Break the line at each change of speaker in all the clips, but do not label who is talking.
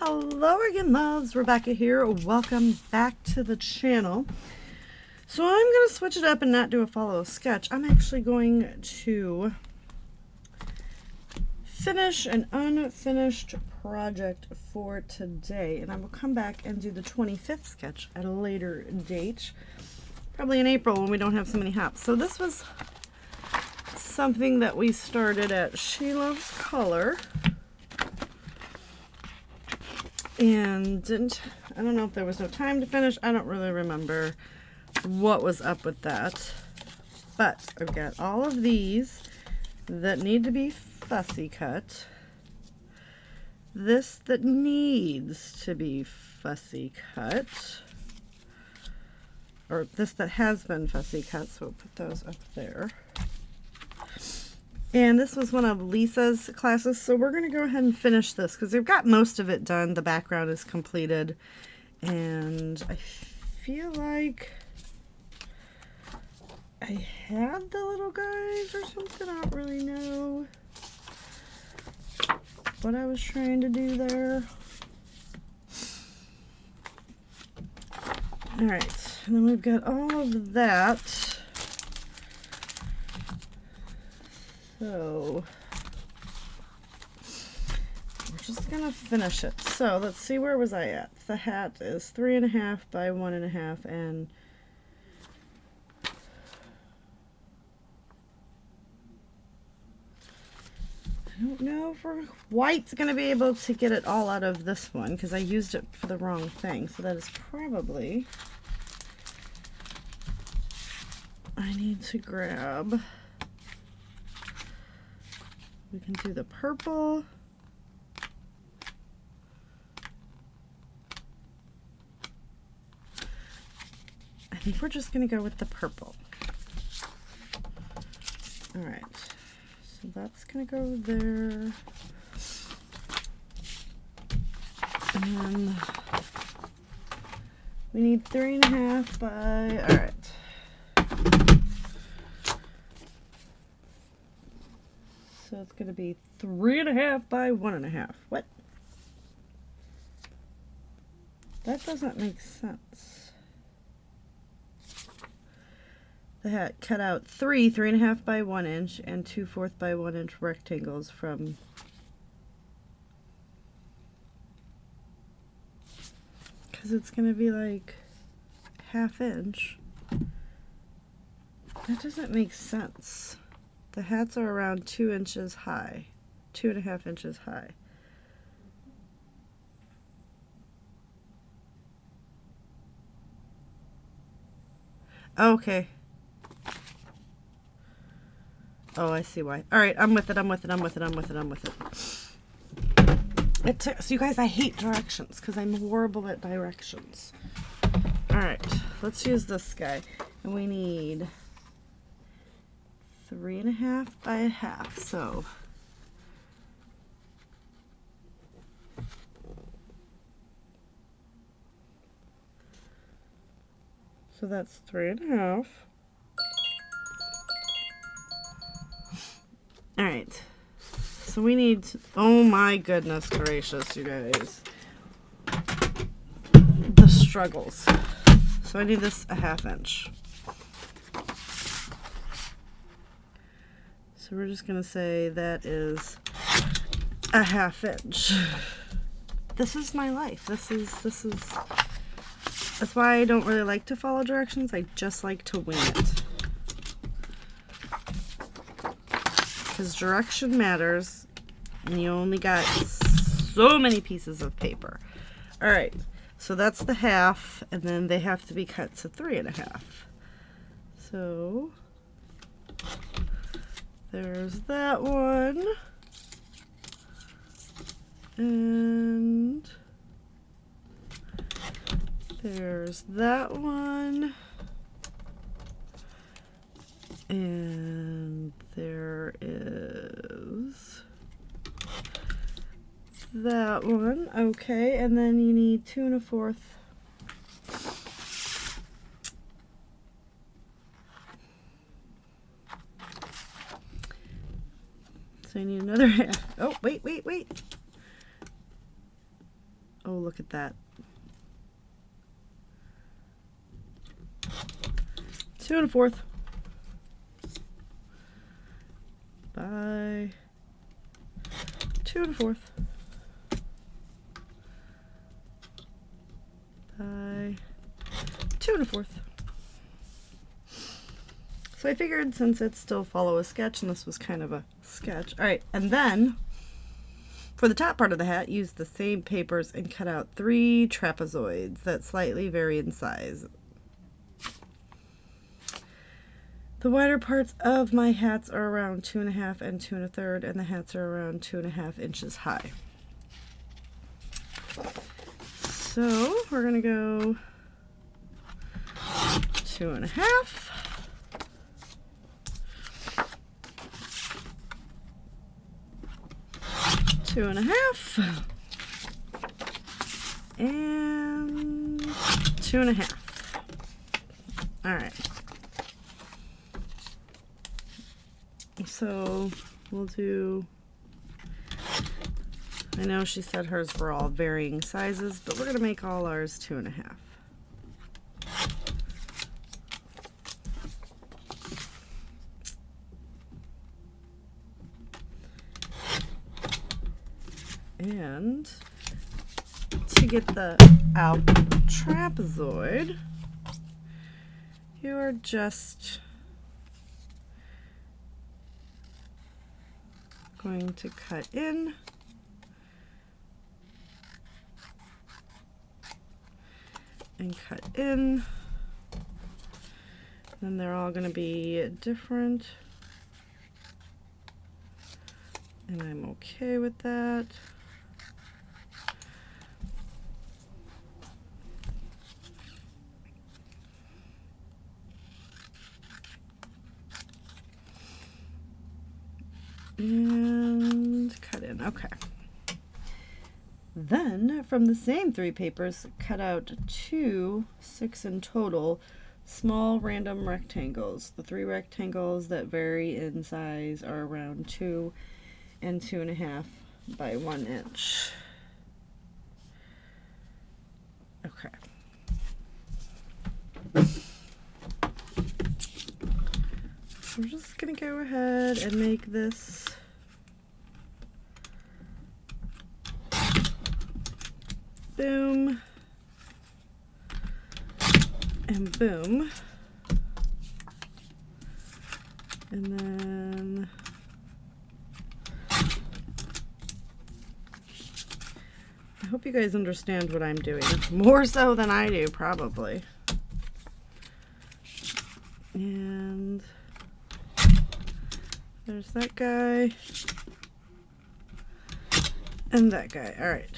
Hello again, loves. Rebecca here. Welcome back to the channel. So I'm going to switch it up and not do a follow sketch. I'm actually going to finish an unfinished project for today, and I will come back and do the 25th sketch at a later date, probably in April when we don't have so many hops. So this was something that we started at She Loves Color, and I don't know if there was no time to finish. I don't really remember what was up with that, but I've got all of these that need to be fussy cut, this that needs to be fussy cut, or this that has been fussy cut, so we'll put those up there. And this was one of Lisa's classes, so we're going to go ahead and finish this because they've got most of it done. The background is completed, and I feel like I had the little guys or something. I don't really know what I was trying to do there. Alright, and then we've got all of that. So we're just gonna finish it. So let's see, where was I at? The hat is 3.5 by 1.5, and I don't know if White's gonna be able to get it all out of this one because I used it for the wrong thing. So that is probably, I need to grab. We can do the purple. I think we're just going to go with the purple. All right, so that's going to go there. And we need 3.5 by, all right. So it's going to be 3.5 by 1.5. What? That doesn't make sense. The hat cut out 3.5 by 1 inch and 2/4 by 1 inch rectangles from because it's going to be like 1/2 inch. That doesn't make sense. The hats are around 2 inches high, 2.5 inches high. Okay. Oh, I see why. All right, I'm with it. So you guys, I hate directions because I'm horrible at directions. All right, let's use this guy, and we need 3.5 by 1/2, so that's 3.5. All right, so we need, oh my goodness gracious, you guys, the struggles. So I need this 1/2 inch. So we're just going to say that is 1/2 inch. This is my life. This is, that's why I don't really like to follow directions. I just like to wing it. Because direction matters, and you only got so many pieces of paper. All right, so that's the 1/2, and then they have to be cut to 3.5. So there's that one, and there's that one, and there is that one. Okay, and then you need 2 1/4. So I need another 1/2. Oh, wait. Oh, look at that. 2 1/4 by 2 1/4 by 2 1/4. So I figured since it's still follow a sketch, and this was kind of a sketch. All right, and then for the top part of the hat, use the same papers and cut out 3 trapezoids that slightly vary in size. The wider parts of my hats are around 2 1/2 and 2 1/3, and the hats are around 2 1/2 inches high. So we're gonna go 2 1/2. 2 1/2 and 2 1/2. All right. So we'll do, I know she said hers were all varying sizes, but we're going to make all ours 2 1/2. And to get the out trapezoid, you are just going to cut in and cut in. Then they're all going to be different, and I'm okay with that. And cut in. Okay. Then from the same 3 papers, cut out 2, 6 in total, small random rectangles. The 3 rectangles that vary in size are around 2 and 2 1/2 by 1 inch. Okay. So we're just gonna go ahead and make this boom and boom, and then I hope you guys understand what I'm doing, more so than I do probably. And there's that guy and that guy. All right.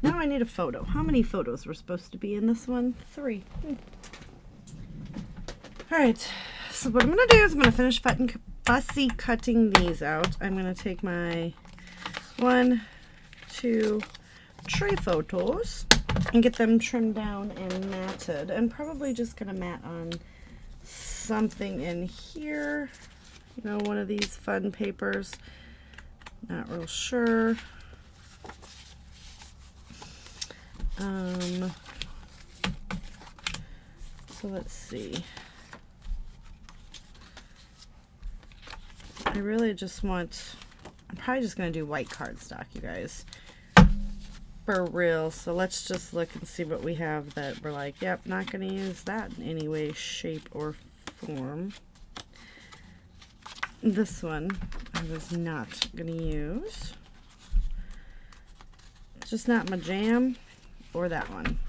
Now I need a photo. How many photos were supposed to be in this one? 3. All right. So what I'm going to do is I'm going to finish fussy cutting these out. I'm going to take my 1, 2, 3 photos and get them trimmed down and matted. And probably just going to mat on something in here. You know, one of these fun papers. Not real sure. So let's see. I really just want, I'm probably just going to do white cardstock, you guys. For real. So let's just look and see what we have that we're like, yep, not going to use that in any way, shape, or form. This one I was not going to use. It's just not my jam, or that one.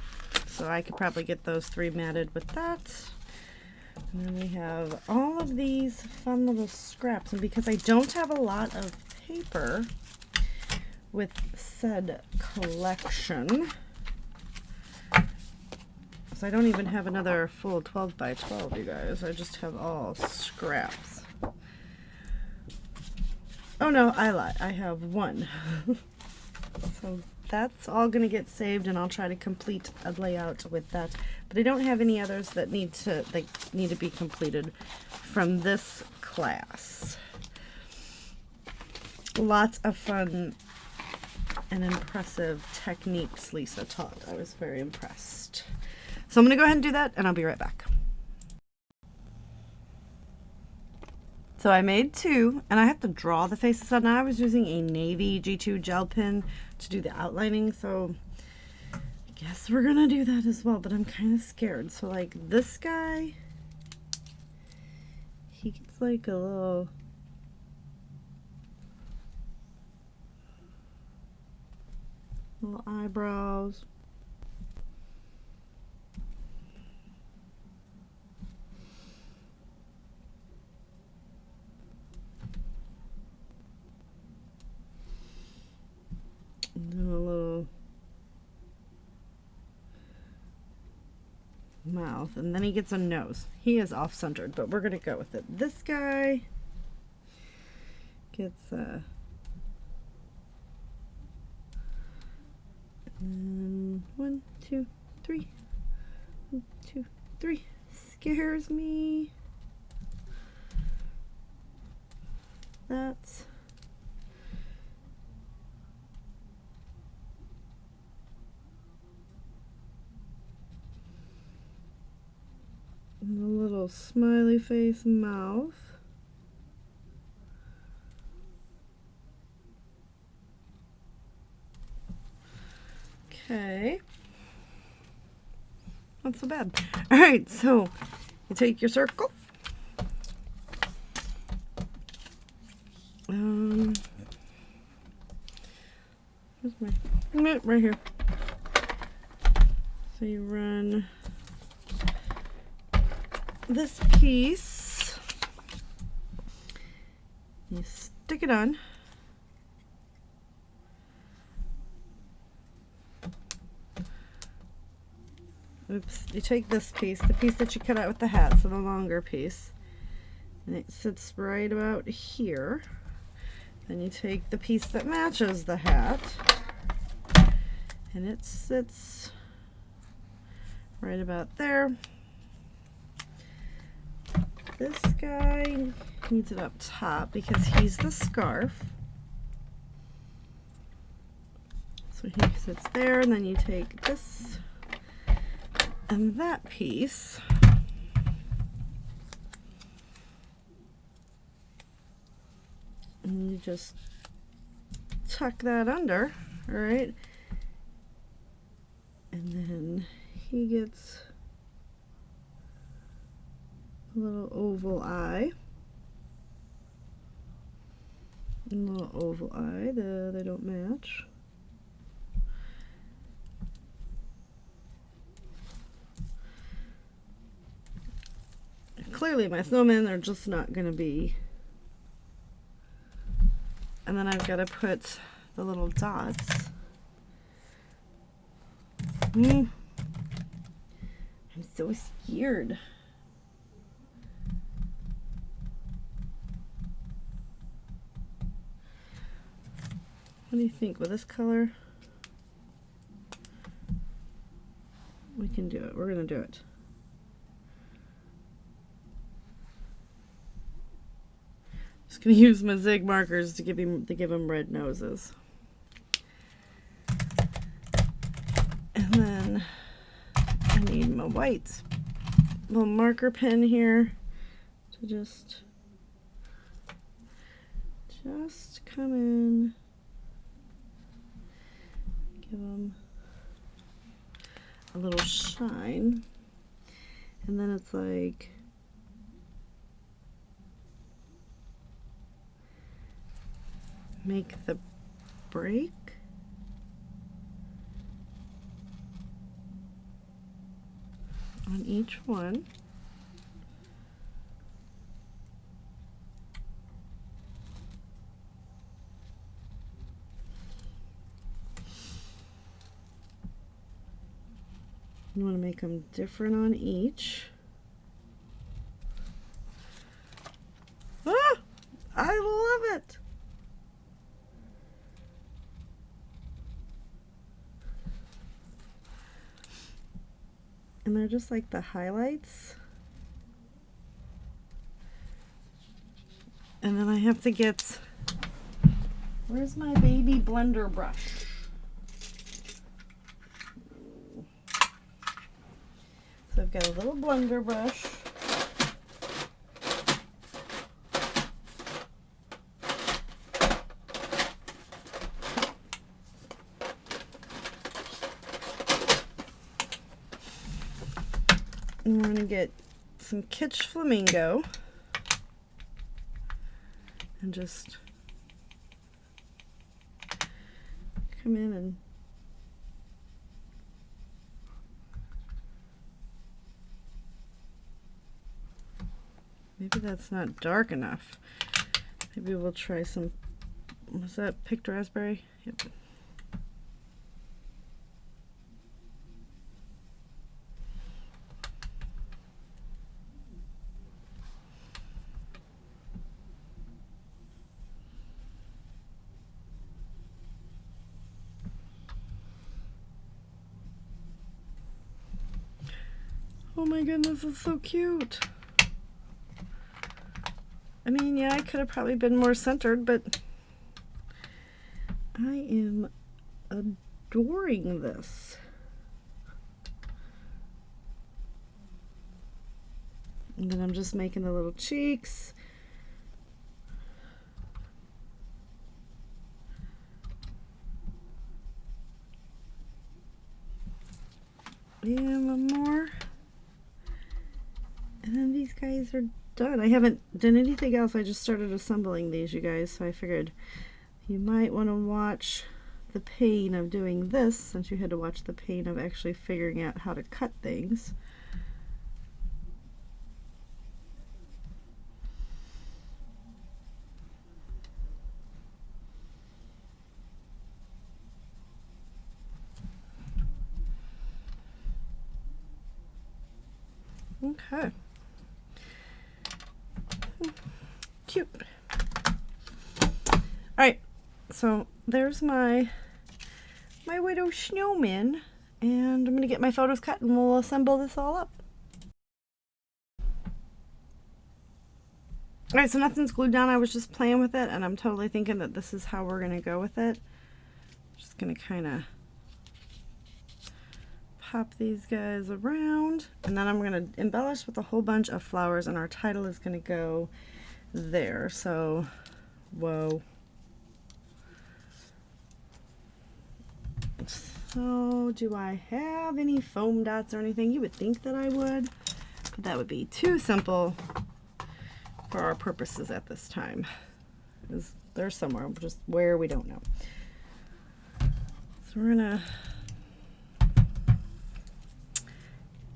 So I could probably get those 3 matted with that. And then we have all of these fun little scraps. And because I don't have a lot of paper with said collection, so I don't even have another full 12 by 12, you guys. I just have all scraps. Oh no, I lied. I have 1. So that's all going to get saved, and I'll try to complete a layout with that. But I don't have any others that need to be completed from this class. Lots of fun and impressive techniques Lisa taught. I was very impressed. So I'm going to go ahead and do that, and I'll be right back. So I made 2, and I have to draw the faces on. Now I was using a navy G2 gel pen to do the outlining, so I guess we're gonna do that as well, but I'm kind of scared. So like this guy, he gets like a little eyebrows. And then a little mouth, and then he gets a nose. He is off-centered, but we're gonna go with it. This guy gets one, two, three. 1, 2, 3. Scares me. That's and a little smiley face mouth. Okay. Not so bad. All right, so you take your circle. Where's my right here. So you run this piece, you stick it on, oops, you take this piece, the piece that you cut out with the hat, so the longer piece, and it sits right about here. Then you take the piece that matches the hat, and it sits right about there. This guy needs it up top because he's the scarf. So he sits there, and then you take this and that piece, and you just tuck that under, all right? And then he gets a little oval eye. And a little oval eye, they don't match. Clearly my snowmen are just not gonna be. And then I've got to put the little dots. I'm so scared. What do you think with this color? We can do it. We're gonna do it. Just gonna use my zig markers to give him red noses. And then I need my white little marker pen here to just come in, give them a little shine, and then it's like make the break. On each one. You want to make them different on each. Ah! I love it! And they're just like the highlights. And then I have to get, where's my baby blender brush? So I've got a little blender brush. And we're going to get some Kitsch Flamingo and just come in and maybe that's not dark enough. Maybe we'll try some, was that picked raspberry? Yep. Oh my goodness, it's so cute. I mean, yeah, I could have probably been more centered, but I am adoring this. And then I'm just making the little cheeks. And one more. And then these guys are done. I haven't done anything else. I just started assembling these, you guys, so I figured you might want to watch the pain of doing this, since you had to watch the pain of actually figuring out how to cut things. Okay. Cute. All right, so there's my widow snowman, and I'm gonna get my photos cut and we'll assemble this all up. All right, so nothing's glued down. I was just playing with it, and I'm totally thinking that this is how we're gonna go with it. Just gonna kind of pop these guys around, and then I'm gonna embellish with a whole bunch of flowers, and our title is gonna go there. So, whoa. So, do I have any foam dots or anything? You would think that I would, but that would be too simple for our purposes at this time. They're somewhere, just where we don't know. So we're gonna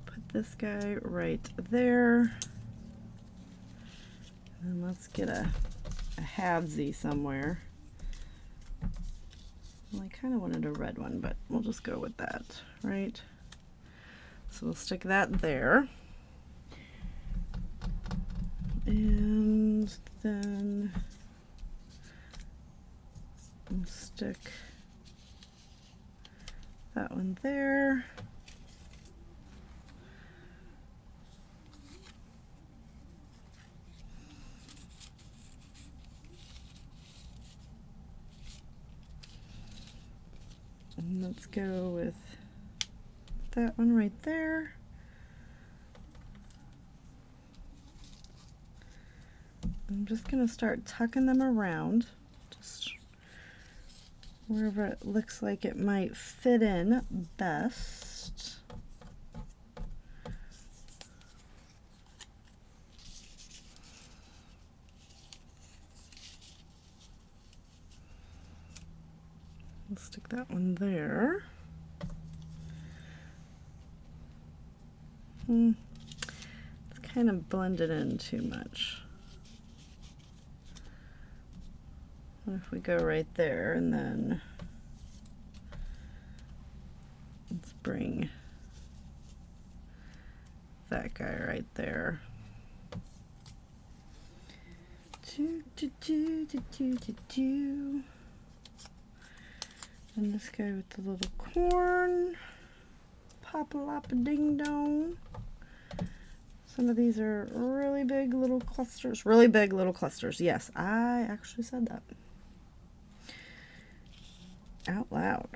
put this guy right there. And let's get a halvesy somewhere. Well, I kind of wanted a red one, but we'll just go with that, right? So we'll stick that there. And then we'll stick that one there. And let's go with that one right there. I'm just going to start tucking them around, just wherever it looks like it might fit in best. I'll stick that one there. It's kind of blended in too much. What if we go right there, and then let's bring that guy right there. And this guy with the little corn. Pop-a-lop-a-ding-dong. Some of these are really big little clusters. Really big little clusters. Yes, I actually said that out loud.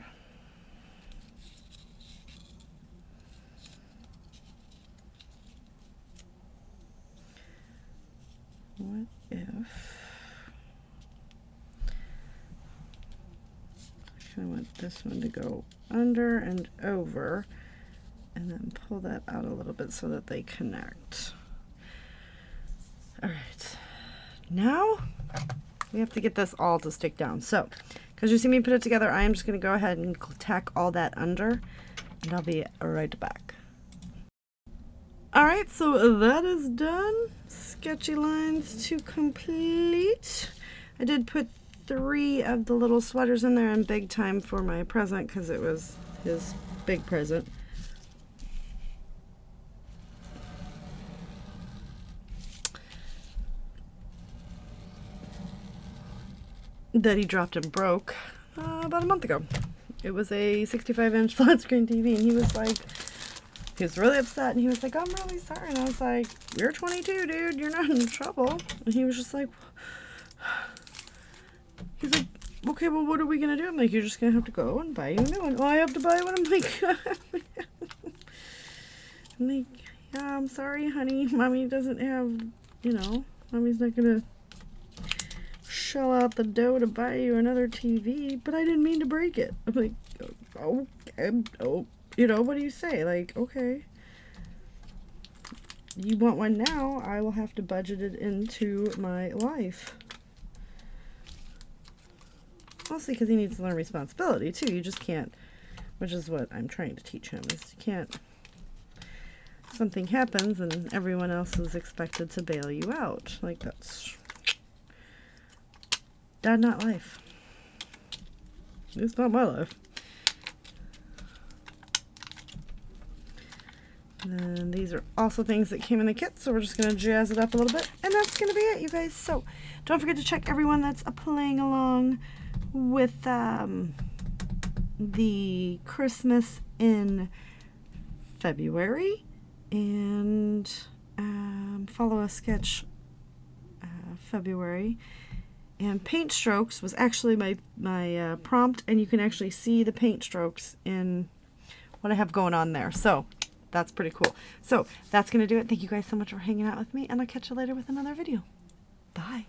I want this one to go under and over, and then pull that out a little bit so that they connect. All right, now we have to get this all to stick down. So, because you see me put it together, I am just going to go ahead and tack all that under, and I'll be right back. All right, so that is done. Sketchy lines to complete. I did put 3 of the little sweaters in there in big time for my present because it was his big present. That he dropped and broke about a month ago. It was a 65-inch flat screen TV, and he was really upset, and he was like, I'm really sorry. And I was like, you're 22, dude, you're not in trouble. And he was just like, he's like, okay, well, what are we gonna do? I'm like, you're just gonna have to go and buy you a new one. Oh, I have to buy one. I'm like, yeah, I'm sorry, honey. Mommy doesn't have, mommy's not gonna shell out the dough to buy you another TV, but I didn't mean to break it. I'm like, what do you say? Like, okay, you want one now, I will have to budget it into my life. Mostly because he needs to learn responsibility too. You just can't, which is what I'm trying to teach him, is you can't, something happens and everyone else is expected to bail you out. Like, that's not life. It's not my life. And then these are also things that came in the kit, so we're just going to jazz it up a little bit. And that's going to be it, you guys. So don't forget to check everyone that's playing along with the Christmas in February. And follow a sketch February. And paint strokes was actually my prompt, and you can actually see the paint strokes in what I have going on there. So that's pretty cool. So that's going to do it. Thank you guys so much for hanging out with me, and I'll catch you later with another video. Bye.